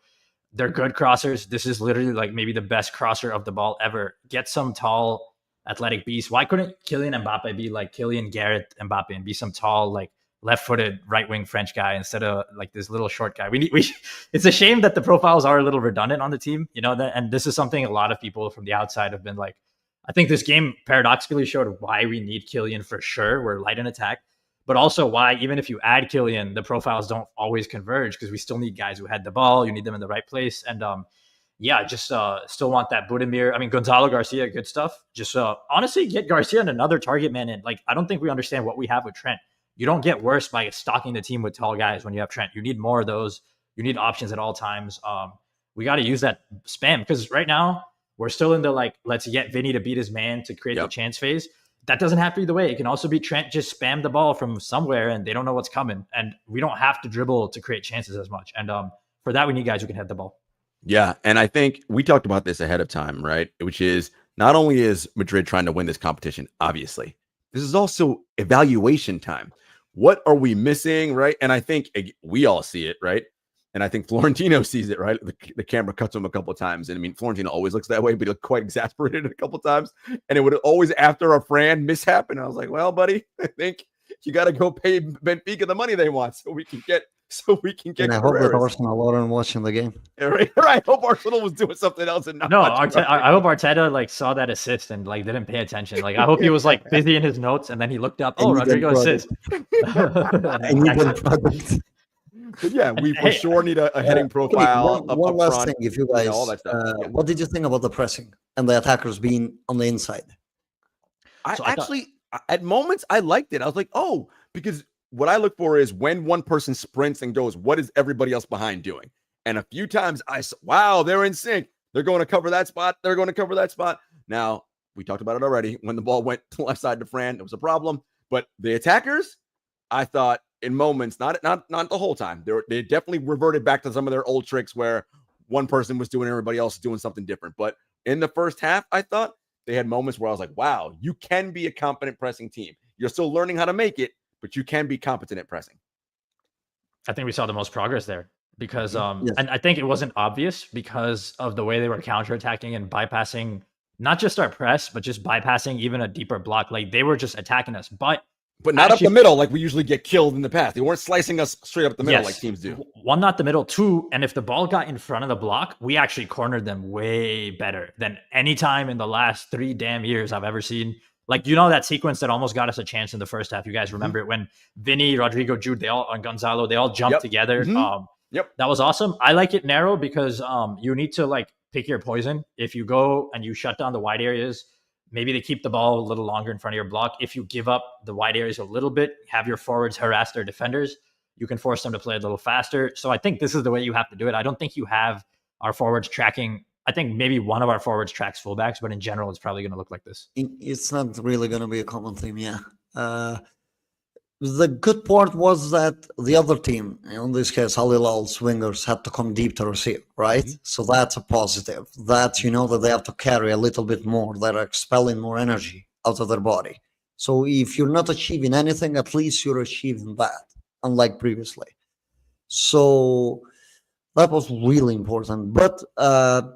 B: They're good crossers. This is literally like maybe the best crosser of the ball ever. Get some tall, athletic beast. Why couldn't Kylian Mbappe be like Kylian Garrett Mbappe and be some tall, like left-footed right-wing French guy instead of like this little short guy? It's a shame that the profiles are a little redundant on the team, and this is something a lot of people from the outside have been like, I think this game paradoxically showed why we need Kylian for sure. We're light in attack, but also why, even if you add Kylian, the profiles don't always converge because we still need guys who had the ball. You need them in the right place. And still want that Budimir. I mean, Gonzalo Garcia, good stuff. Just honestly, get Garcia and another target man in. Like, I don't think we understand what we have with Trent. You don't get worse by stocking the team with tall guys when you have Trent. You need more of those. You need options at all times. We got to use that spam because right now we're still in the like, let's get Vinny to beat his man to create the chance phase. That doesn't have to be the way. It can also be Trent just spam the ball from somewhere and they don't know what's coming. And we don't have to dribble to create chances as much. And for that, we need guys who can head the ball.
A: Yeah. And I think we talked about this ahead of time, right? Which is not only is Madrid trying to win this competition, obviously, this is also evaluation time. What are we missing, right? And I think we all see it, right? And I think Florentino sees it, right? The camera cuts him a couple of times. And I mean, Florentino always looks that way, but he looked quite exasperated a couple of times. And it would always after a Fran mishap. And I was like, well, buddy, I think you got to go pay Benfica the money they want so we can get
C: And I hope that Arsenal aren't watching the game.
A: Right. I hope Arsenal was doing something else and not.
B: I hope Arteta like saw that assist and like didn't pay attention. Like I hope he was like busy in his notes and then he looked up. Oh, Rodrigo assist.
C: I need a product.
A: But yeah, we for sure need a heading profile.
C: One last
A: front,
C: thing, if you guys,
A: all that stuff.
C: What did you think about the pressing and the attackers being on the inside?
A: At moments, I liked it. I was like, oh, because what I look for is when one person sprints and goes, what is everybody else behind doing? And a few times I saw, wow, they're in sync. They're going to cover that spot. They're going to cover that spot. Now, we talked about it already. When the ball went to the left side to Fran, it was a problem. But the attackers, I thought in moments, not the whole time, they definitely reverted back to some of their old tricks where one person was doing everybody else doing something different. But in the first half, I thought they had moments where I was like, wow, you can be a competent pressing team. You're still learning how to make it, but you can be competent at pressing.
B: I think we saw the most progress there because, and I think it wasn't obvious because of the way they were counterattacking and bypassing not just our press, but just bypassing even a deeper block. Like they were just attacking us, but
A: not up the middle like we usually get killed in the past. They weren't slicing us straight up the middle like teams do.
B: One, not the middle. Two, and if the ball got in front of the block, we actually cornered them way better than any time in the last 3 damn years I've ever seen. Like, that sequence that almost got us a chance in the first half. You guys remember it when Vinny, Rodrigo, Jude, and Gonzalo, they all jumped together. That was awesome. I like it narrow because you need to like pick your poison. If you go and you shut down the wide areas, maybe they keep the ball a little longer in front of your block. If you give up the wide areas a little bit, have your forwards harass their defenders, you can force them to play a little faster. So I think this is the way you have to do it. I don't think you have our forwards tracking. I think maybe one of our forwards tracks fullbacks, but in general, it's probably going to look like this.
C: It's not really going to be a common theme, yeah. The good part was that the other team, in this case, Hilal's wingers, had to come deep to receive, right? So that's a positive. That that they have to carry a little bit more. They're expelling more energy out of their body. So if you're not achieving anything, at least you're achieving that, unlike previously. So that was really important. But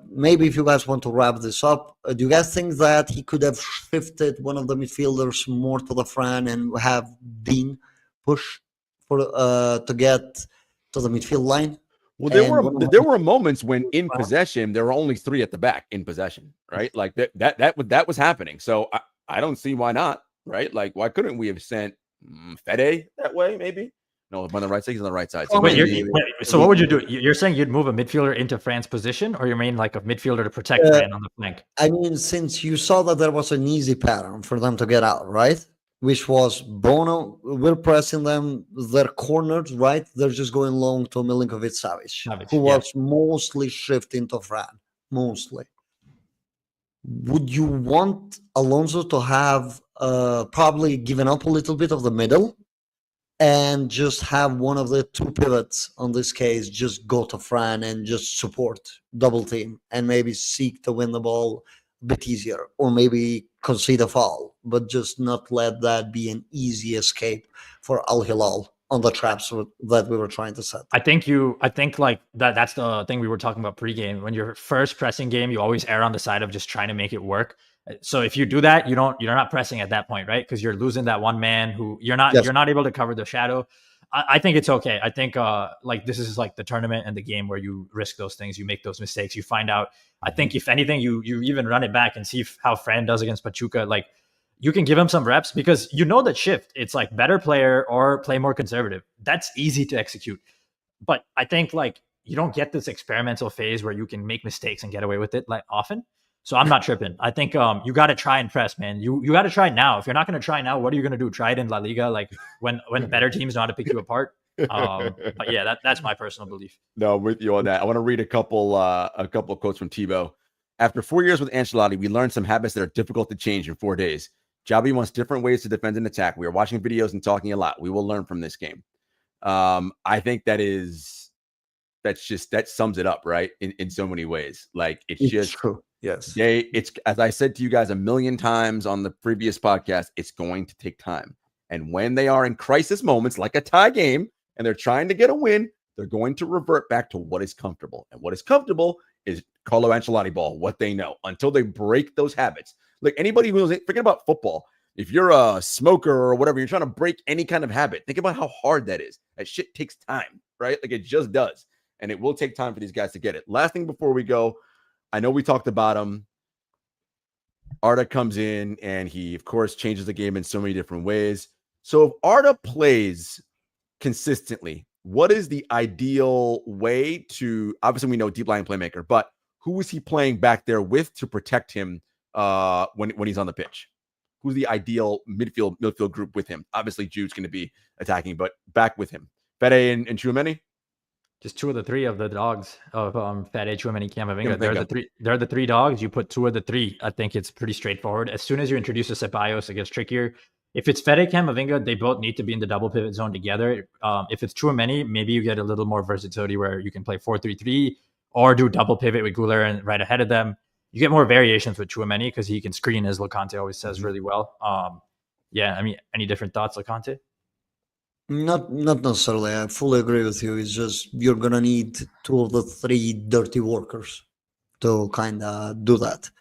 C: maybe if you guys want to wrap this up, do you guys think that he could have shifted one of the midfielders more to the front and have Dean push for to get to the midfield line?
A: Well, there were moments when in possession there were only 3 at the back in possession, right? Like that was happening. So I don't see why not, right? Like, why couldn't we have sent Fede that way, maybe? No, on the right side, he's on the right side. So
B: so what would you do? You're saying you'd move a midfielder into Fran's position, or you mean like a midfielder to protect Fran on the flank?
C: I mean, since you saw that there was an easy pattern for them to get out, right? Which was Bono, we're pressing them, they're cornered, right? They're just going long to Milinkovic-Savic, who was mostly shifting to Fran, mostly. Would you want Alonso to have probably given up a little bit of the middle and just have one of the two pivots on this case just go to Fran and just support double team and maybe seek to win the ball a bit easier, or maybe concede a foul, but just not let that be an easy escape for Al Hilal on the traps that we were trying to set?
B: I think like that's the thing we were talking about pregame. When you're first pressing game, you always err on the side of just trying to make it work. So if you do that, you're not pressing at that point, right? Because you're losing that one man who you're not able to cover the shadow. I think it's okay. I think like this is like the tournament and the game where you risk those things, you make those mistakes, you find out. I think if anything, you even run it back and see how Fran does against Pachuca. Like you can give him some reps because you know that shift. It's like better player or play more conservative. That's easy to execute. But I think like you don't get this experimental phase where you can make mistakes and get away with it like often. So I'm not tripping. I think you got to try and press, man. You got to try now. If you're not going to try now, what are you going to do? Try it in La Liga, like when better teams know how to pick you apart. But yeah, that's my personal belief.
A: No, I'm with you on that. I want to read a couple quotes from Tebow. After 4 years with Ancelotti, we learned some habits that are difficult to change in 4 days. Xabi wants different ways to defend and attack. We are watching videos and talking a lot. We will learn from this game. I think that sums it up, right? In so many ways. Like it's just
C: true. Yes.
A: It's as I said to you guys a million times on the previous podcast, it's going to take time. And when they are in crisis moments, like a tie game, and they're trying to get a win, they're going to revert back to what is comfortable. And what is comfortable is Carlo Ancelotti ball, what they know, until they break those habits. Like anybody who's forget about football, if you're a smoker or whatever, you're trying to break any kind of habit, think about how hard that is. That shit takes time, right? Like it just does. And it will take time for these guys to get it. Last thing before we go, I know we talked about him. Arda comes in and he, of course, changes the game in so many different ways. So if Arda plays consistently, what is the ideal way to, obviously we know deep line playmaker, but who is he playing back there with to protect him when he's on the pitch? Who's the ideal midfield group with him? Obviously Jude's going to be attacking, but back with him. Fede and Tchouaméni?
B: Just two of the three of the dogs of Fede, Tchouaméni, Camavinga. They're the three dogs. You put two of the three. I think it's pretty straightforward. As soon as you introduce a Ceballos, it gets trickier. If it's Fede, Camavinga, they both need to be in the double pivot zone together. If it's Tchouaméni, maybe you get a little more versatility where you can play 4-3-3 or do double pivot with Güler and right ahead of them. You get more variations with Tchouaméni because he can screen, as Loconte always says, really well. Yeah, I mean, any different thoughts, Loconte?
C: Not necessarily. I fully agree with you. It's just you're gonna need two of the three dirty workers to kind of do that.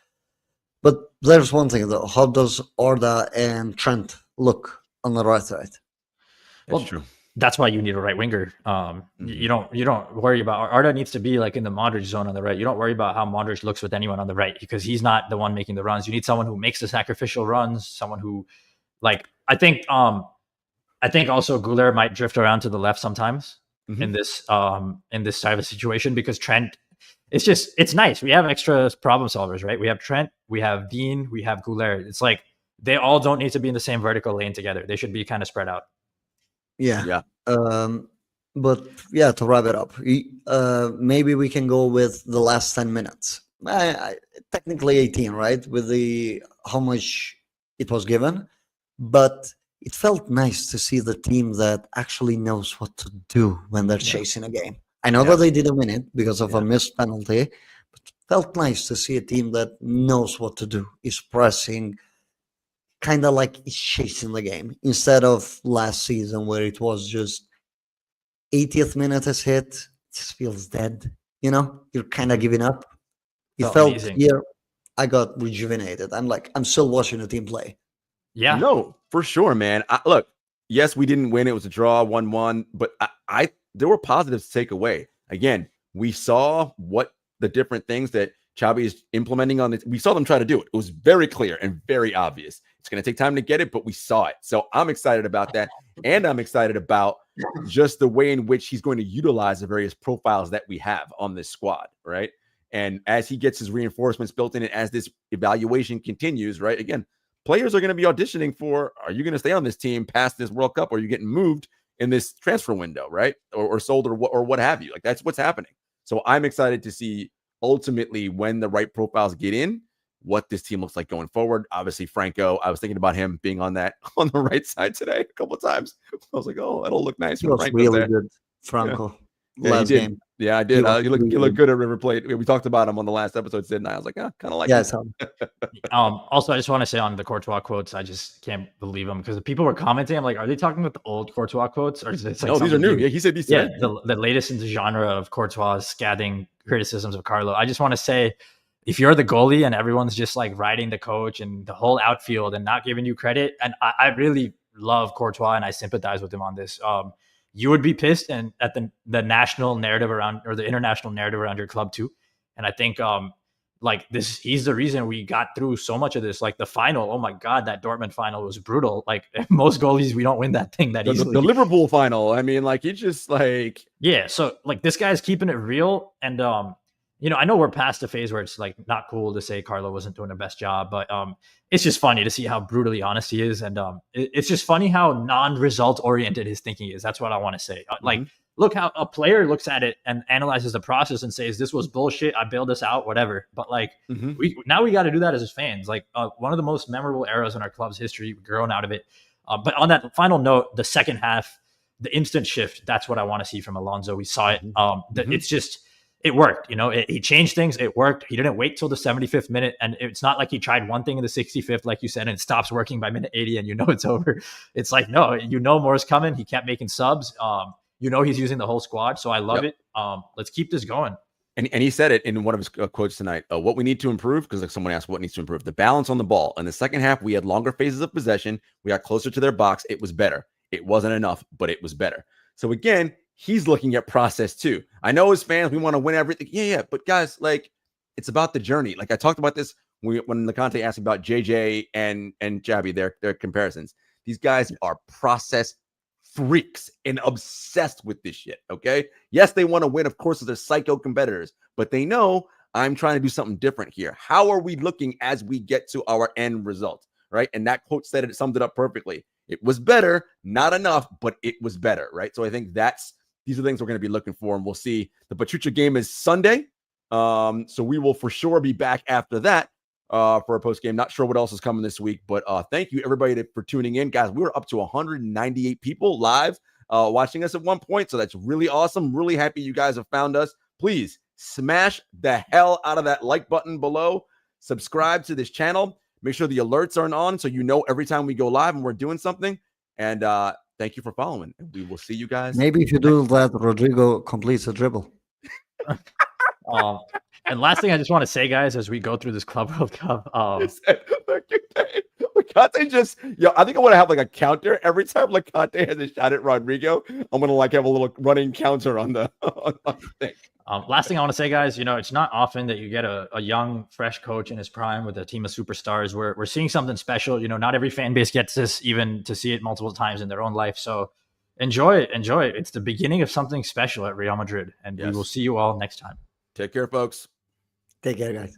C: But there's one thing though. How does Arda and Trent look on the right side?
A: That's true.
B: That's why you need a right winger. You don't worry about Arda needs to be like in the Modric zone on the right. You don't worry about how Modric looks with anyone on the right because he's not the one making the runs. You need someone who makes the sacrificial runs. Someone who, like, I think also Güler might drift around to the left sometimes in this type of situation because Trent, it's nice. We have extra problem solvers, right? We have Trent, we have Dean, we have Güler. It's like they all don't need to be in the same vertical lane together. They should be kind of spread out.
C: Yeah. But yeah, to wrap it up, maybe we can go with the last 10 minutes. Technically 18, right? With how much it was given, but it felt nice to see the team that actually knows what to do when they're chasing a game. I know that they didn't win it because of a missed penalty, but it felt nice to see a team that knows what to do, is pressing, kind of like it's chasing the game, instead of last season where it was just 80th minute is hit, it just feels dead. You're kind of giving up. It felt amazing. Here, I got rejuvenated. I'm still watching the team play.
B: Yeah.
A: No, for sure, man. Look, yes, we didn't win. It was a draw, 1-1, but there were positives to take away. Again, we saw what the different things that Xabi is implementing on it. We saw them try to do it. It was very clear and very obvious. It's going to take time to get it, but we saw it. So I'm excited about that. And I'm excited about just the way in which he's going to utilize the various profiles that we have on this squad, right? And as he gets his reinforcements built in, and as this evaluation continues, right? Again, players are going to be auditioning for, are you going to stay on this team past this World Cup, or are you getting moved in this transfer window, right? Or sold, or what have you. Like, that's what's happening. So I'm excited to see ultimately, when the right profiles get in, what this team looks like going forward. Obviously, Franco, I was thinking about him being on the right side today a couple of times. I was like, oh, that'll look nice.
C: He was really good, Franco.
A: Yeah,
C: last game.
A: Yeah, I did. You look good at River Plate. We talked about him on the last episode, didn't I? I was like, kind of like him.
B: Also, I just want to say on the Courtois quotes, I just can't believe them, because the people were commenting. I'm like, are they talking about the old Courtois quotes, or is it like,
A: no, these are new? Yeah, he said these.
B: Yeah, the latest in the genre of Courtois scathing criticisms of Carlo. I just want to say, if you're the goalie and everyone's just like riding the coach and the whole outfield and not giving you credit, and I really love Courtois and I sympathize with him on this. You would be pissed and at the national narrative around, or the international narrative around your club too. And I think like this, he's the reason we got through so much of this. Like the final, oh my God, that Dortmund final was brutal. Like most goalies, we don't win that thing that easily.
A: The Liverpool final, I mean, like, he just like,
B: yeah. So like this guy's keeping it real. And you know, I know we're past the phase where it's like not cool to say Carlo wasn't doing the best job, but it's just funny to see how brutally honest he is. And it's just funny how non-result oriented his thinking is. That's what I want to say. Like, look how a player looks at it and analyzes the process and says, this was bullshit, I bailed this out, whatever. But like, we got to do that as fans. Like one of the most memorable eras in our club's history, we've grown out of it. But on that final note, the second half, the instant shift, that's what I want to see from Alonso. We saw it. It's just, it worked, you know, he changed things. It worked. He didn't wait till the 75th minute. And it's not like he tried one thing in the 65th, like you said, and it stops working by minute 80 and you know it's over. It's like, no, you know more is coming. He kept making subs. You know he's using the whole squad. So I love it. Let's keep this going.
A: And he said it in one of his quotes tonight. What we need to improve, because like someone asked what needs to improve, the balance on the ball. In the second half, we had longer phases of possession. We got closer to their box. It was better. It wasn't enough, but it was better. So again, he's looking at process too. I know as fans, we want to win everything. Yeah. But guys, like, it's about the journey. Like I talked about this when Loconte asked about JJ and Xabi, their comparisons. These guys are process freaks and obsessed with this shit. Okay. Yes, they want to win. Of course, they're psycho competitors, but they know I'm trying to do something different here. How are we looking as we get to our end result? Right. And that quote said it, summed it up perfectly. It was better, not enough, but it was better. Right. So I think these are things we're going to be looking for, and we'll see. The Pachuca game is Sunday. So we will for sure be back after that for a post game. Not sure what else is coming this week, but thank you everybody for tuning in, guys. We were up to 198 people live watching us at one point. So that's really awesome. Really happy you guys have found us. Please smash the hell out of that like button below. Subscribe to this channel. Make sure the alerts are on so you know every time we go live and we're doing something. And thank you for following. And we will see you guys.
C: Maybe if you do that, Rodrigo completes a dribble.
B: And last thing I just want to say, guys, as we go through this Club World Cup,
A: Loconte just, I think I want to have like a counter every time Loconte has a shot at Rodrigo. I'm gonna like have a little running counter on the thing.
B: Last thing I want to say, guys, you know, it's not often that you get a young, fresh coach in his prime with a team of superstars. We're seeing something special. You know, not every fan base gets this, even to see it multiple times in their own life. So enjoy it. It's the beginning of something special at Real Madrid. And we will see you all next time.
A: Take care, folks.
C: Take care, guys.